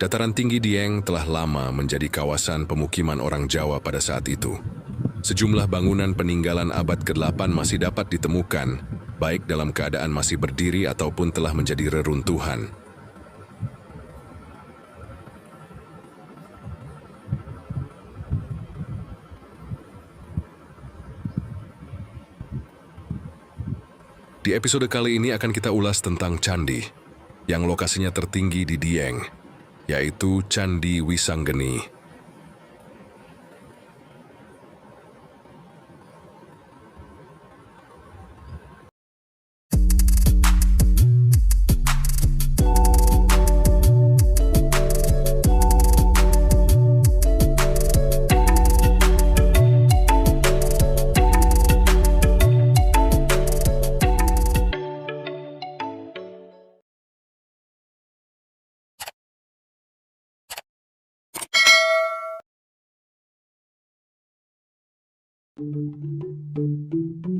Dataran tinggi Dieng telah lama menjadi kawasan pemukiman orang Jawa pada saat itu. Sejumlah bangunan peninggalan abad ke-8 masih dapat ditemukan, baik dalam keadaan masih berdiri ataupun telah menjadi reruntuhan. Di episode kali ini akan kita ulas tentang candi yang lokasinya tertinggi di Dieng, yaitu Candi Wisanggeni.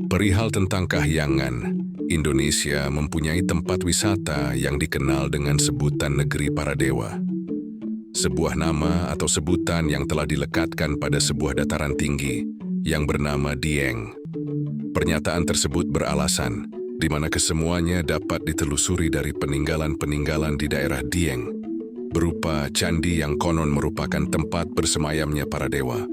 Perihal tentang kahyangan, Indonesia mempunyai tempat wisata yang dikenal dengan sebutan Negeri Para Dewa. Sebuah nama atau sebutan yang telah dilekatkan pada sebuah dataran tinggi yang bernama Dieng. Pernyataan tersebut beralasan, di mana kesemuanya dapat ditelusuri dari peninggalan-peninggalan di daerah Dieng, berupa candi yang konon merupakan tempat bersemayamnya para dewa.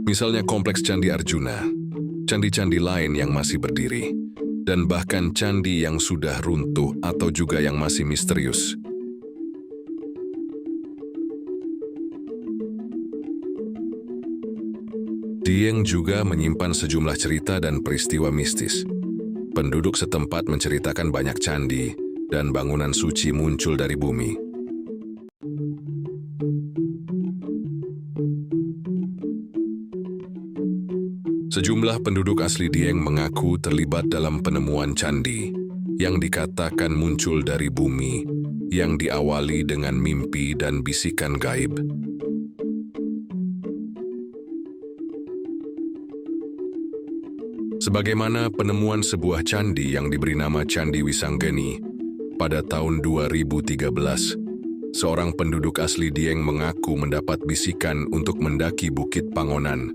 Misalnya Kompleks Candi Arjuna, candi-candi lain yang masih berdiri, dan bahkan candi yang sudah runtuh atau juga yang masih misterius. Dieng juga menyimpan sejumlah cerita dan peristiwa mistis. Penduduk setempat menceritakan banyak candi dan bangunan suci muncul dari bumi. Sejumlah penduduk asli Dieng mengaku terlibat dalam penemuan candi yang dikatakan muncul dari bumi, yang diawali dengan mimpi dan bisikan gaib. Sebagaimana penemuan sebuah candi yang diberi nama Candi Wisanggeni pada tahun 2013, seorang penduduk asli Dieng mengaku mendapat bisikan untuk mendaki Bukit Pangonan,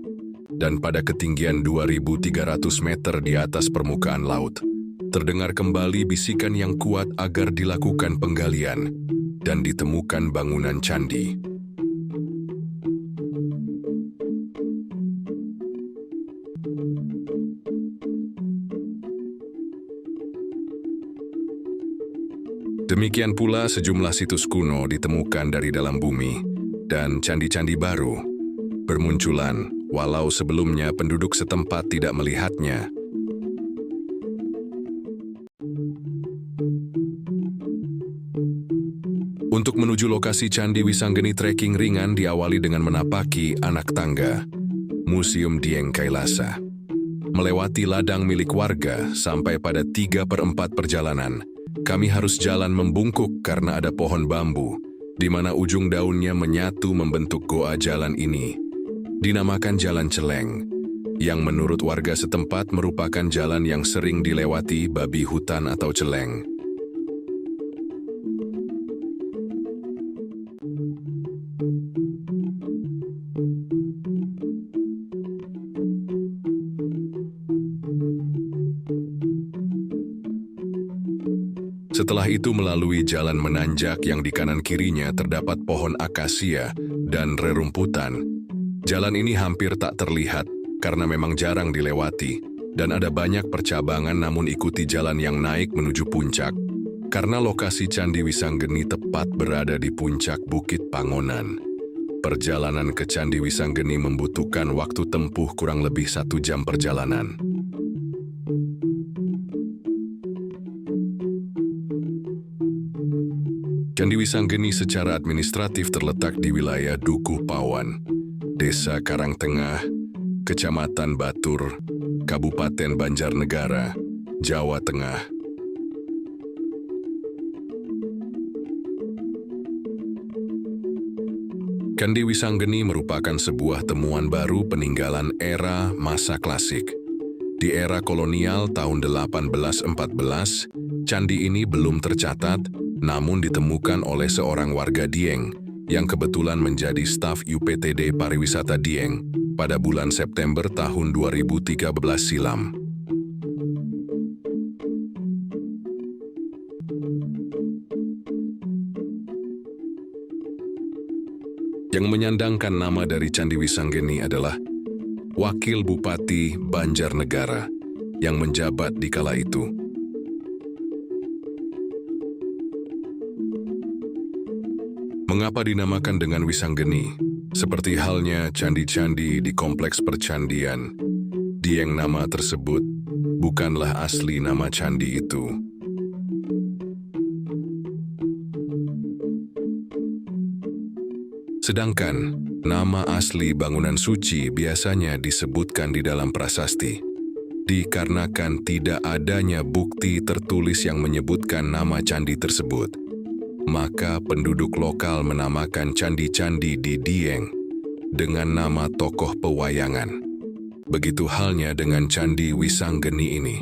dan pada ketinggian 2.300 meter di atas permukaan laut, terdengar kembali bisikan yang kuat agar dilakukan penggalian dan ditemukan bangunan candi. Demikian pula sejumlah situs kuno ditemukan dari dalam bumi, dan candi-candi baru bermunculan walau sebelumnya penduduk setempat tidak melihatnya. Untuk menuju lokasi Candi Wisanggeni, trekking ringan diawali dengan menapaki anak tangga Museum Dieng Kailasa. Melewati ladang milik warga sampai pada 3/4 perjalanan, kami harus jalan membungkuk karena ada pohon bambu, di mana ujung daunnya menyatu membentuk goa. Jalan ini dinamakan Jalan Celeng, yang menurut warga setempat merupakan jalan yang sering dilewati babi hutan atau celeng. Setelah itu melalui jalan menanjak yang di kanan kirinya terdapat pohon akasia dan rerumputan. Jalan ini hampir tak terlihat karena memang jarang dilewati, dan ada banyak percabangan, namun ikuti jalan yang naik menuju puncak, karena lokasi Candi Wisanggeni tepat berada di puncak Bukit Pangonan. Perjalanan ke Candi Wisanggeni membutuhkan waktu tempuh kurang lebih 1 jam perjalanan. Candi Wisanggeni secara administratif terletak di wilayah Dukuh Pawan, Desa Karangtengah, Kecamatan Batur, Kabupaten Banjarnegara, Jawa Tengah. Candi Wisanggeni merupakan sebuah temuan baru peninggalan era masa klasik. Di era kolonial tahun 1814, candi ini belum tercatat, namun ditemukan oleh seorang warga Dieng yang kebetulan menjadi staf UPTD Pariwisata Dieng pada bulan September tahun 2013 silam. Yang menyandangkan nama dari Candi Wisanggeni adalah Wakil Bupati Banjarnegara yang menjabat di kala itu. Mengapa dinamakan dengan Wisanggeni? Seperti halnya candi-candi di kompleks percandian, Dieng nama tersebut bukanlah asli nama candi itu. Sedangkan nama asli bangunan suci biasanya disebutkan di dalam prasasti. Dikarenakan tidak adanya bukti tertulis yang menyebutkan nama candi tersebut, maka penduduk lokal menamakan candi-candi di Dieng dengan nama tokoh pewayangan. Begitu halnya dengan Candi Wisanggeni ini.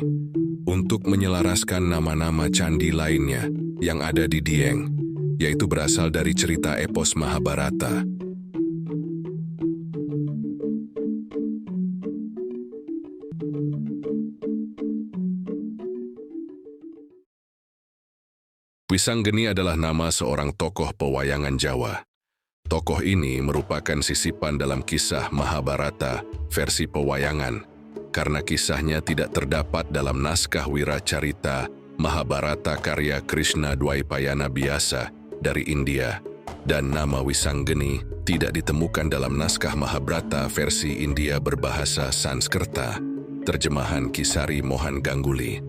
Untuk menyelaraskan nama-nama candi lainnya yang ada di Dieng, yaitu berasal dari cerita epos Mahabharata. Wisanggeni adalah nama seorang tokoh pewayangan Jawa. Tokoh ini merupakan sisipan dalam kisah Mahabharata versi pewayangan, karena kisahnya tidak terdapat dalam naskah Wiracarita Mahabharata karya Krishna Dwaipayana biasa dari India, dan nama Wisanggeni tidak ditemukan dalam naskah Mahabharata versi India berbahasa Sanskerta, terjemahan Kisari Mohan Ganguly.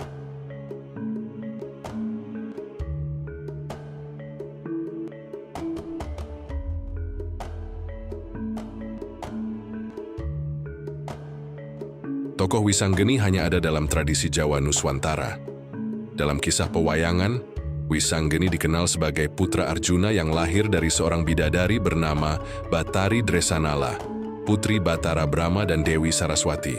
Tokoh Wisanggeni hanya ada dalam tradisi Jawa Nuswantara. Dalam kisah pewayangan, Wisanggeni dikenal sebagai putra Arjuna yang lahir dari seorang bidadari bernama Batari Dresanala, putri Batara Brahma dan Dewi Saraswati.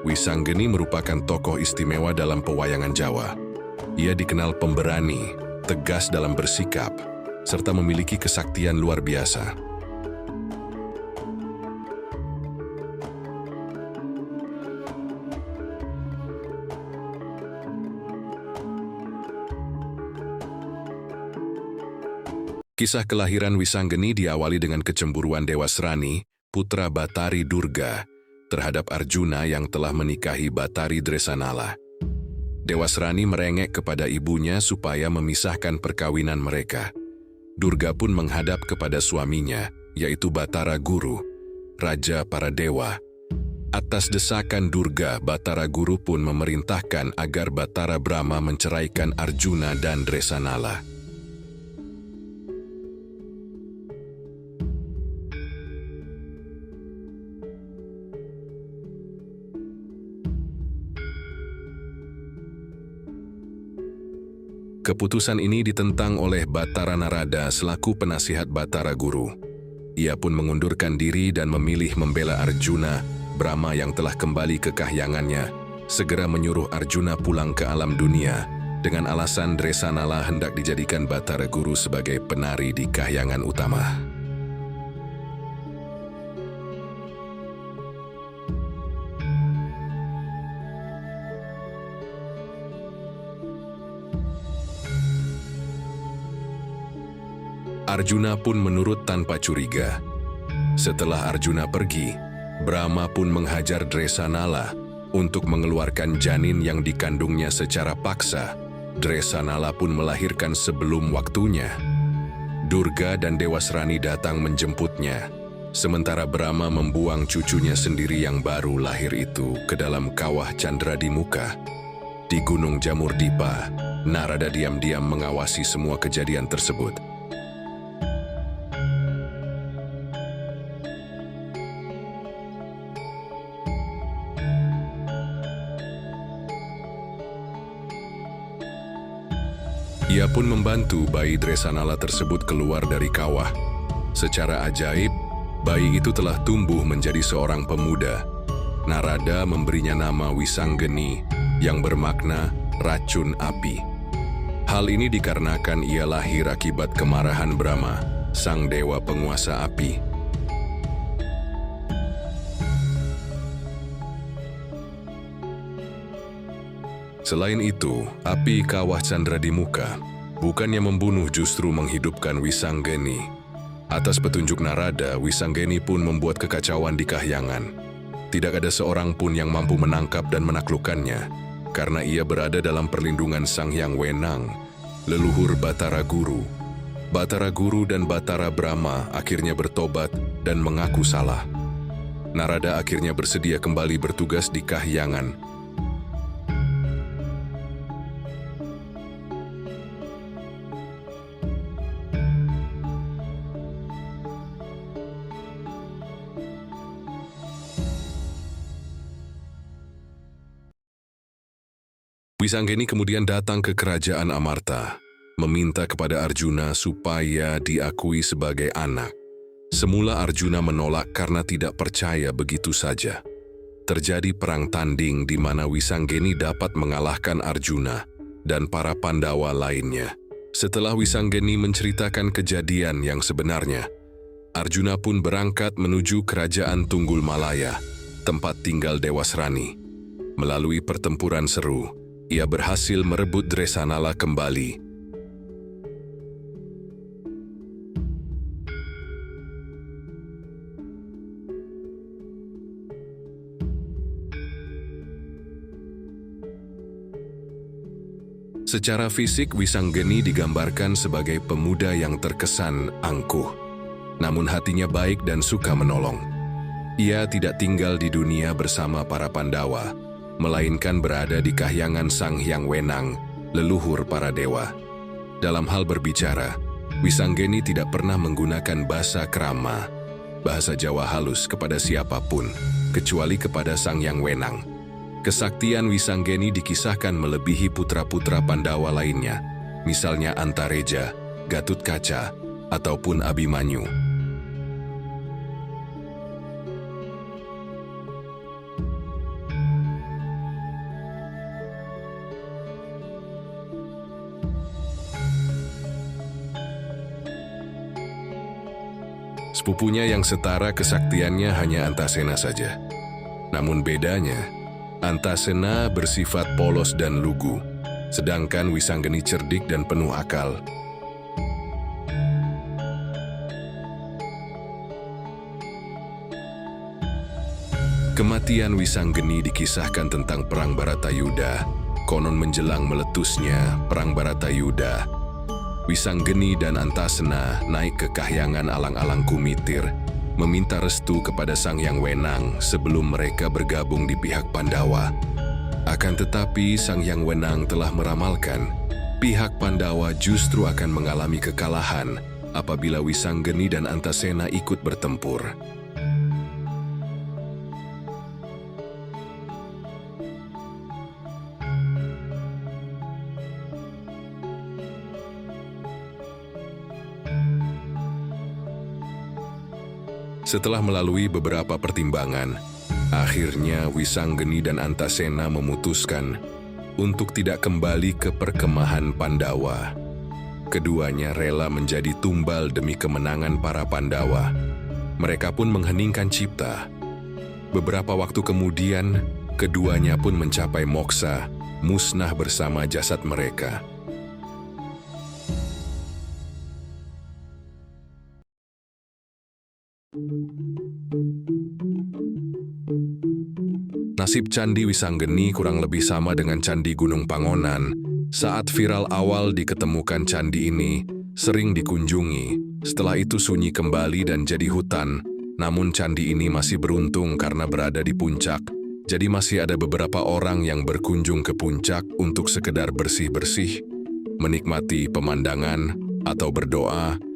Wisanggeni merupakan tokoh istimewa dalam pewayangan Jawa. Ia dikenal pemberani, tegas dalam bersikap, serta memiliki kesaktian luar biasa. Kisah kelahiran Wisanggeni diawali dengan kecemburuan Dewasrani, putra Batari Durga, terhadap Arjuna yang telah menikahi Batari Dresanala. Dewasrani merengek kepada ibunya supaya memisahkan perkawinan mereka. Durga pun menghadap kepada suaminya, yaitu Batara Guru, raja para dewa. Atas desakan Durga, Batara Guru pun memerintahkan agar Batara Brahma menceraikan Arjuna dan Dresanala. Keputusan ini ditentang oleh Batara Narada selaku penasihat Batara Guru. Ia pun mengundurkan diri dan memilih membela Arjuna. Brahma yang telah kembali ke kahyangannya segera menyuruh Arjuna pulang ke alam dunia dengan alasan Dresanala hendak dijadikan Batara Guru sebagai penari di kahyangan utama. Arjuna pun menurut tanpa curiga. Setelah Arjuna pergi, Brahma pun menghajar Dresanala untuk mengeluarkan janin yang dikandungnya secara paksa. Dresanala pun melahirkan sebelum waktunya. Durga dan Dewasrani datang menjemputnya, sementara Brahma membuang cucunya sendiri yang baru lahir itu ke dalam kawah Candradimuka. Di Gunung Jamurdipa, Narada diam-diam mengawasi semua kejadian tersebut. Ia pun membantu bayi Dresanala tersebut keluar dari kawah. Secara ajaib, bayi itu telah tumbuh menjadi seorang pemuda. Narada memberinya nama Wisanggeni yang bermakna racun api. Hal ini dikarenakan ia lahir akibat kemarahan Brahma, sang dewa penguasa api. Selain itu, api Kawah Candra di muka bukannya membunuh, justru menghidupkan Wisanggeni. Atas petunjuk Narada, Wisanggeni pun membuat kekacauan di Kahyangan. Tidak ada seorang pun yang mampu menangkap dan menaklukkannya, karena ia berada dalam perlindungan Sang Hyang Wenang, leluhur Batara Guru. Batara Guru dan Batara Brahma akhirnya bertobat dan mengaku salah. Narada akhirnya bersedia kembali bertugas di Kahyangan. Wisanggeni kemudian datang ke kerajaan Amarta, meminta kepada Arjuna supaya diakui sebagai anak. Semula Arjuna menolak karena tidak percaya begitu saja. Terjadi perang tanding di mana Wisanggeni dapat mengalahkan Arjuna dan para Pandawa lainnya. Setelah Wisanggeni menceritakan kejadian yang sebenarnya, Arjuna pun berangkat menuju kerajaan Tunggul Malaya, tempat tinggal Dewasrani. Melalui pertempuran seru, ia berhasil merebut Dresanala kembali. Secara fisik, Wisanggeni digambarkan sebagai pemuda yang terkesan angkuh, namun hatinya baik dan suka menolong. Ia tidak tinggal di dunia bersama para Pandawa, melainkan berada di Kahyangan Sang Hyang Wenang, leluhur para dewa. Dalam hal berbicara, Wisanggeni tidak pernah menggunakan bahasa krama, bahasa Jawa halus kepada siapapun, kecuali kepada Sang Hyang Wenang. Kesaktian Wisanggeni dikisahkan melebihi putra-putra Pandawa lainnya, misalnya Antareja, Gatutkaca, ataupun Abimanyu. Sepupunya yang setara kesaktiannya hanya Antasena saja. Namun bedanya, Antasena bersifat polos dan lugu, sedangkan Wisanggeni cerdik dan penuh akal. Kematian Wisanggeni dikisahkan tentang Perang Baratayuda. Konon menjelang meletusnya Perang Baratayuda, Wisanggeni dan Antasena naik ke Kahyangan alang-alang Kumitir, meminta restu kepada Sang Hyang Wenang sebelum mereka bergabung di pihak Pandawa. Akan tetapi Sang Hyang Wenang telah meramalkan pihak Pandawa justru akan mengalami kekalahan apabila Wisanggeni dan Antasena ikut bertempur. Setelah melalui beberapa pertimbangan, akhirnya Wisanggeni dan Antasena memutuskan untuk tidak kembali ke perkemahan Pandawa. Keduanya rela menjadi tumbal demi kemenangan para Pandawa. Mereka pun mengheningkan cipta. Beberapa waktu kemudian, keduanya pun mencapai moksa, musnah bersama jasad mereka. Nasib Candi Wisanggeni kurang lebih sama dengan Candi Gunung Pangonan. Saat viral awal diketemukan candi ini, sering dikunjungi. Setelah itu sunyi kembali dan jadi hutan. Namun candi ini masih beruntung karena berada di puncak. Jadi masih ada beberapa orang yang berkunjung ke puncak untuk sekedar bersih-bersih, menikmati pemandangan, atau berdoa.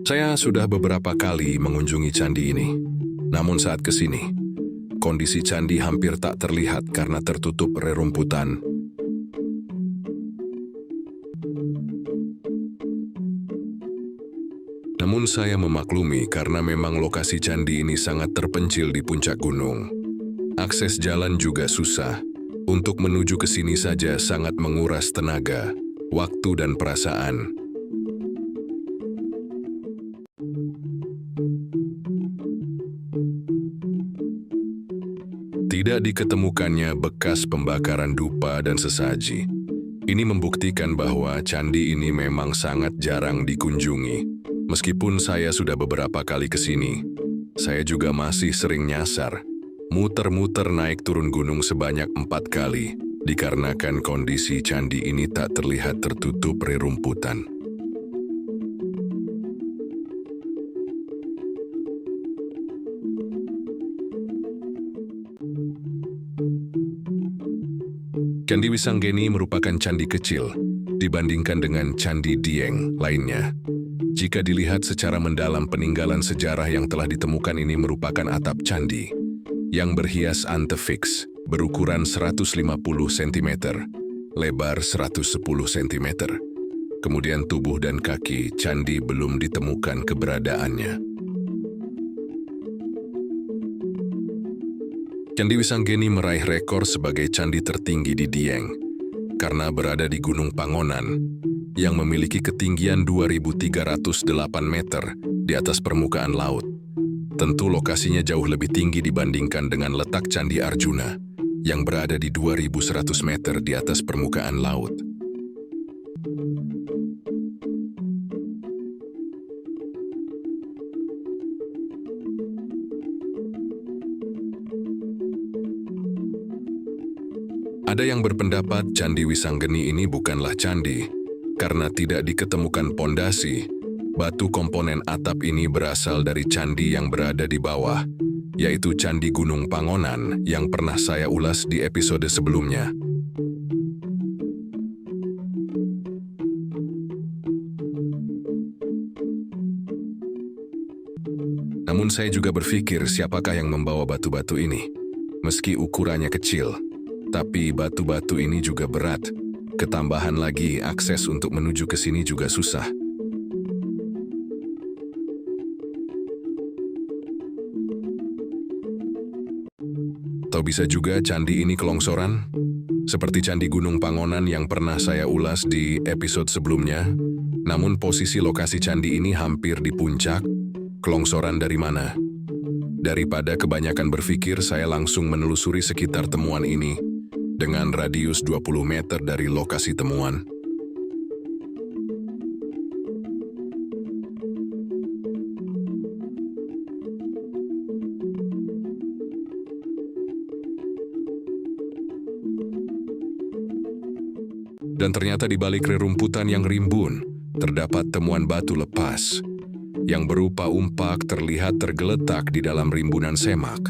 Saya sudah beberapa kali mengunjungi candi ini. Namun saat kesini, kondisi candi hampir tak terlihat karena tertutup rerumputan. Namun saya memaklumi karena memang lokasi candi ini sangat terpencil di puncak gunung. Akses jalan juga susah. Untuk menuju ke sini saja sangat menguras tenaga, waktu dan perasaan. Tidak diketemukannya bekas pembakaran dupa dan sesaji. Ini membuktikan bahwa candi ini memang sangat jarang dikunjungi. Meskipun saya sudah beberapa kali ke sini, saya juga masih sering nyasar, muter-muter naik turun gunung sebanyak 4 kali, dikarenakan kondisi candi ini tak terlihat tertutup rerumputan. Candi Wisanggeni merupakan candi kecil dibandingkan dengan Candi Dieng lainnya. Jika dilihat secara mendalam, peninggalan sejarah yang telah ditemukan ini merupakan atap candi yang berhias antefix berukuran 150 cm, lebar 110 cm. Kemudian tubuh dan kaki candi belum ditemukan keberadaannya. Candi Wisanggeni meraih rekor sebagai candi tertinggi di Dieng karena berada di Gunung Pangonan yang memiliki ketinggian 2.308 meter di atas permukaan laut. Tentu lokasinya jauh lebih tinggi dibandingkan dengan letak Candi Arjuna yang berada di 2.100 meter di atas permukaan laut. Ada yang berpendapat Candi Wisanggeni ini bukanlah candi, karena tidak diketemukan pondasi. Batu komponen atap ini berasal dari candi yang berada di bawah, yaitu Candi Gunung Pangonan yang pernah saya ulas di episode sebelumnya. Namun saya juga berpikir siapakah yang membawa batu-batu ini. Meski ukurannya kecil, tapi batu-batu ini juga berat. Ketambahan lagi, akses untuk menuju ke sini juga susah. Atau bisa juga candi ini kelongsoran? Seperti Candi Gunung Pangonan yang pernah saya ulas di episode sebelumnya. Namun posisi lokasi candi ini hampir di puncak. Kelongsoran dari mana? Daripada kebanyakan berpikir, saya langsung menelusuri sekitar temuan ini dengan radius 20 meter dari lokasi temuan. Dan ternyata di balik rerumputan yang rimbun, terdapat temuan batu lepas yang berupa umpak terlihat tergeletak di dalam rimbunan semak.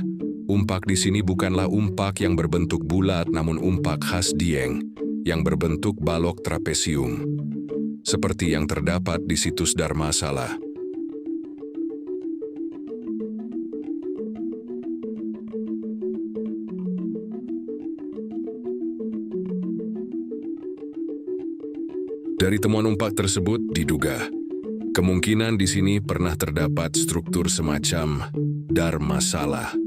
Umpak di sini bukanlah umpak yang berbentuk bulat, namun umpak khas Dieng yang berbentuk balok trapesium, seperti yang terdapat di situs Dharmasala. Dari temuan umpak tersebut diduga, kemungkinan di sini pernah terdapat struktur semacam Dharmasala.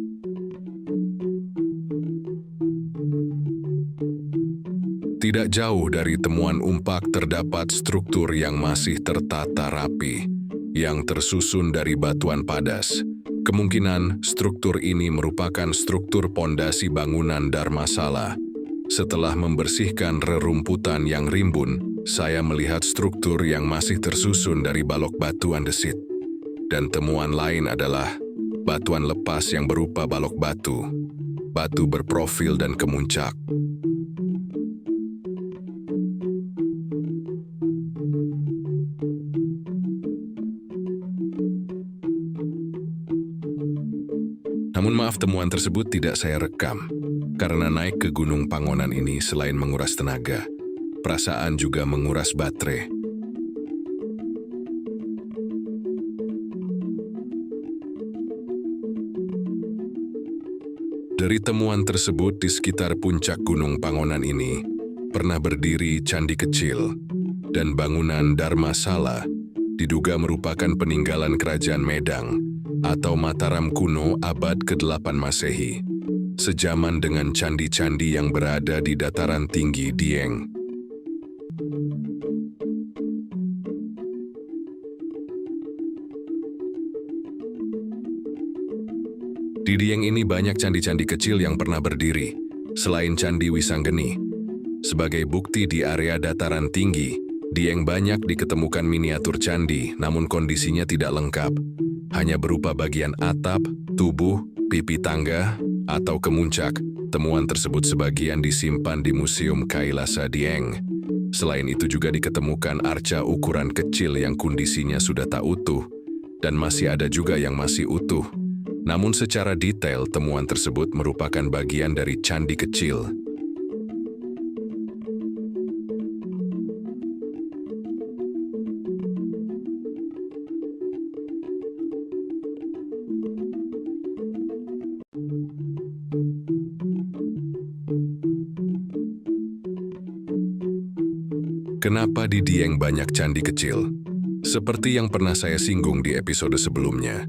Tidak jauh dari temuan umpak terdapat struktur yang masih tertata rapi, yang tersusun dari batuan padas. Kemungkinan struktur ini merupakan struktur pondasi bangunan Dharmasala. Setelah membersihkan rerumputan yang rimbun, saya melihat struktur yang masih tersusun dari balok batu andesit. Dan temuan lain adalah batuan lepas yang berupa balok batu, batu berprofil dan kemuncak. Namun maaf, temuan tersebut tidak saya rekam, karena naik ke Gunung Pangonan ini selain menguras tenaga, perasaan juga menguras baterai. Dari temuan tersebut di sekitar puncak Gunung Pangonan ini, pernah berdiri candi kecil dan bangunan Dharmasala diduga merupakan peninggalan Kerajaan Medang atau Mataram kuno abad ke-8 Masehi, sejaman dengan candi-candi yang berada di dataran tinggi Dieng. Di Dieng ini banyak candi-candi kecil yang pernah berdiri, selain Candi Wisanggeni. Sebagai bukti di area dataran tinggi, Dieng banyak diketemukan miniatur candi, namun kondisinya tidak lengkap. Hanya berupa bagian atap, tubuh, pipi tangga, atau kemuncak. Temuan tersebut sebagian disimpan di Museum Kailasa Dieng. Selain itu juga diketemukan arca ukuran kecil yang kondisinya sudah tak utuh, dan masih ada juga yang masih utuh. Namun secara detail, temuan tersebut merupakan bagian dari candi kecil. Kenapa di Dieng banyak candi kecil? Seperti yang pernah saya singgung di episode sebelumnya,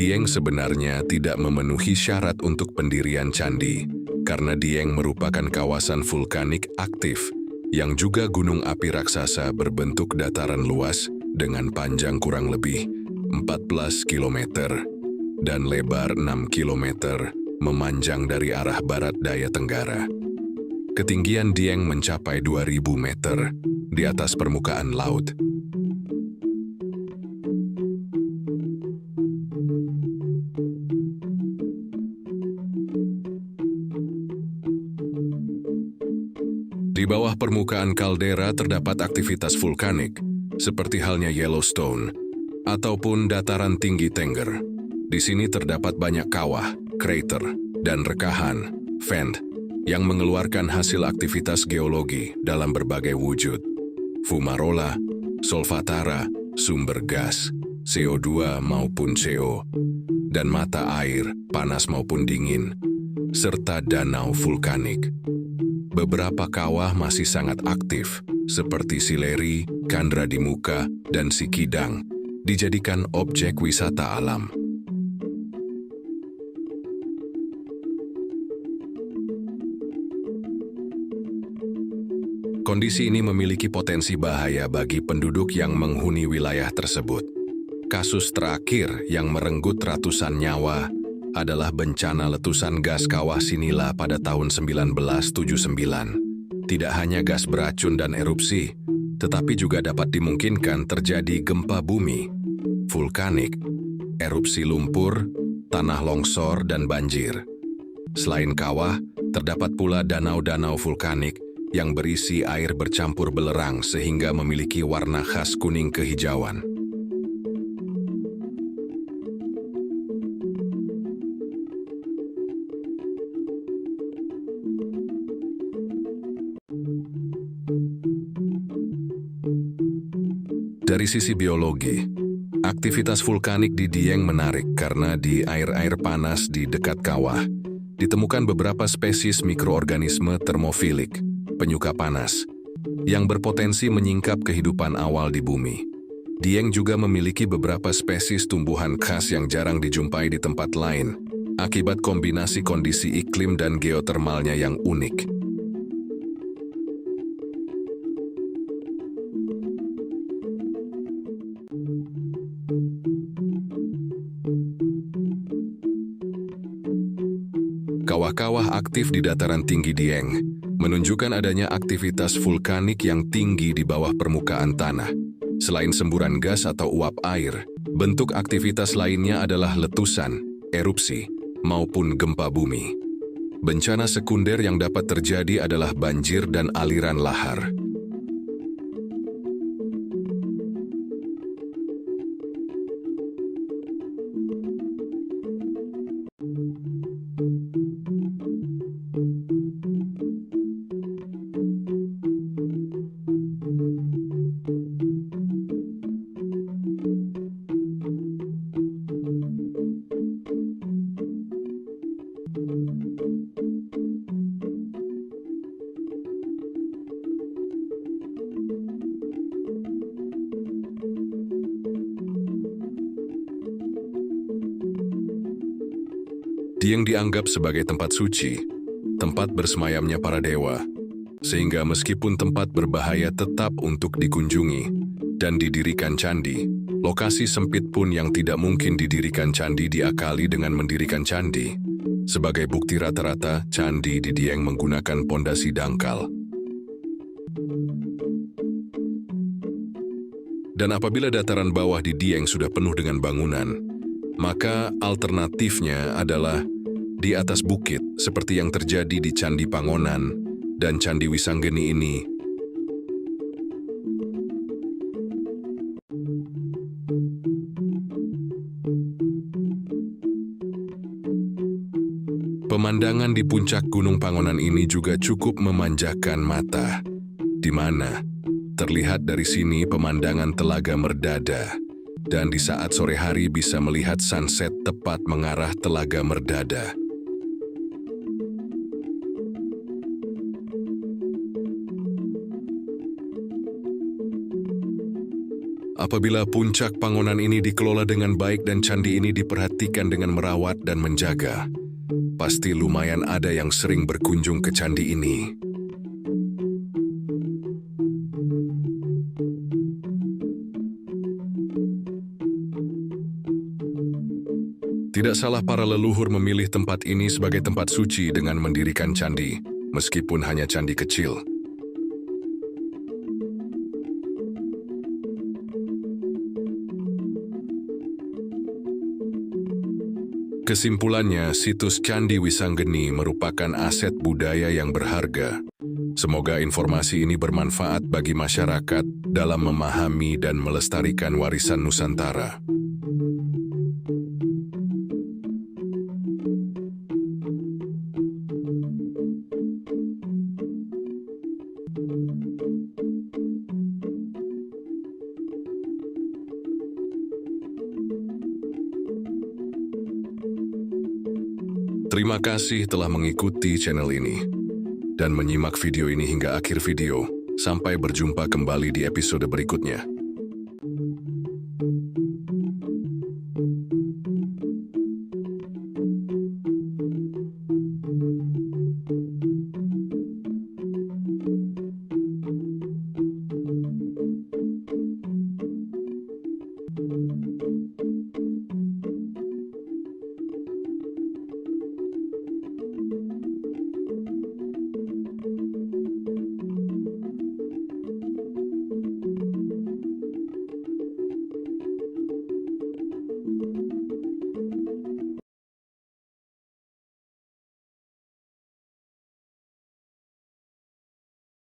Dieng sebenarnya tidak memenuhi syarat untuk pendirian candi, karena Dieng merupakan kawasan vulkanik aktif, yang juga gunung api raksasa berbentuk dataran luas dengan panjang kurang lebih 14 km dan lebar 6 km, memanjang dari arah barat daya tenggara. Ketinggian Dieng mencapai 2000 meter di atas permukaan laut. Di bawah permukaan kaldera terdapat aktivitas vulkanik, seperti halnya Yellowstone, ataupun dataran tinggi Tengger. Di sini terdapat banyak kawah, krater, dan rekahan, vent, yang mengeluarkan hasil aktivitas geologi dalam berbagai wujud. Fumarola, solfatara, sumber gas, CO2 maupun CO, dan mata air, panas maupun dingin, serta danau vulkanik. Beberapa kawah masih sangat aktif, seperti Sileri, Kandra di Muka, dan Sikidang, dijadikan objek wisata alam. Kondisi ini memiliki potensi bahaya bagi penduduk yang menghuni wilayah tersebut. Kasus terakhir yang merenggut ratusan nyawa adalah bencana letusan gas kawah Sinila pada tahun 1979. Tidak hanya gas beracun dan erupsi, tetapi juga dapat dimungkinkan terjadi gempa bumi, vulkanik, erupsi lumpur, tanah longsor, dan banjir. Selain kawah, terdapat pula danau-danau vulkanik yang berisi air bercampur belerang sehingga memiliki warna khas kuning kehijauan. Dari sisi biologi, aktivitas vulkanik di Dieng menarik karena di air-air panas di dekat kawah ditemukan beberapa spesies mikroorganisme termofilik, penyuka panas, yang berpotensi menyingkap kehidupan awal di bumi. Dieng juga memiliki beberapa spesies tumbuhan khas yang jarang dijumpai di tempat lain, akibat kombinasi kondisi iklim dan geotermalnya yang unik. Kawah-kawah aktif di dataran tinggi Dieng menunjukkan adanya aktivitas vulkanik yang tinggi di bawah permukaan tanah. Selain semburan gas atau uap air, bentuk aktivitas lainnya adalah letusan, erupsi, maupun gempa bumi. Bencana sekunder yang dapat terjadi adalah banjir dan aliran lahar. Dieng dianggap sebagai tempat suci, tempat bersemayamnya para dewa, sehingga meskipun tempat berbahaya tetap untuk dikunjungi dan didirikan candi, lokasi sempit pun yang tidak mungkin didirikan candi diakali dengan mendirikan candi. Sebagai bukti rata-rata, candi di Dieng menggunakan pondasi dangkal. Dan apabila dataran bawah di Dieng sudah penuh dengan bangunan, maka alternatifnya adalah di atas bukit seperti yang terjadi di Candi Pangonan dan Candi Wisanggeni ini. Pemandangan di puncak Gunung Pangonan ini juga cukup memanjakan mata, di mana terlihat dari sini pemandangan Telaga Merdada, dan di saat sore hari bisa melihat sunset tepat mengarah Telaga Merdada. Apabila puncak Pangonan ini dikelola dengan baik dan candi ini diperhatikan dengan merawat dan menjaga, pasti lumayan ada yang sering berkunjung ke candi ini. Tidak salah para leluhur memilih tempat ini sebagai tempat suci dengan mendirikan candi, meskipun hanya candi kecil. Kesimpulannya, situs Candi Wisanggeni merupakan aset budaya yang berharga. Semoga informasi ini bermanfaat bagi masyarakat dalam memahami dan melestarikan warisan Nusantara. Terima kasih telah mengikuti channel ini dan menyimak video ini hingga akhir video. Sampai berjumpa kembali di episode berikutnya.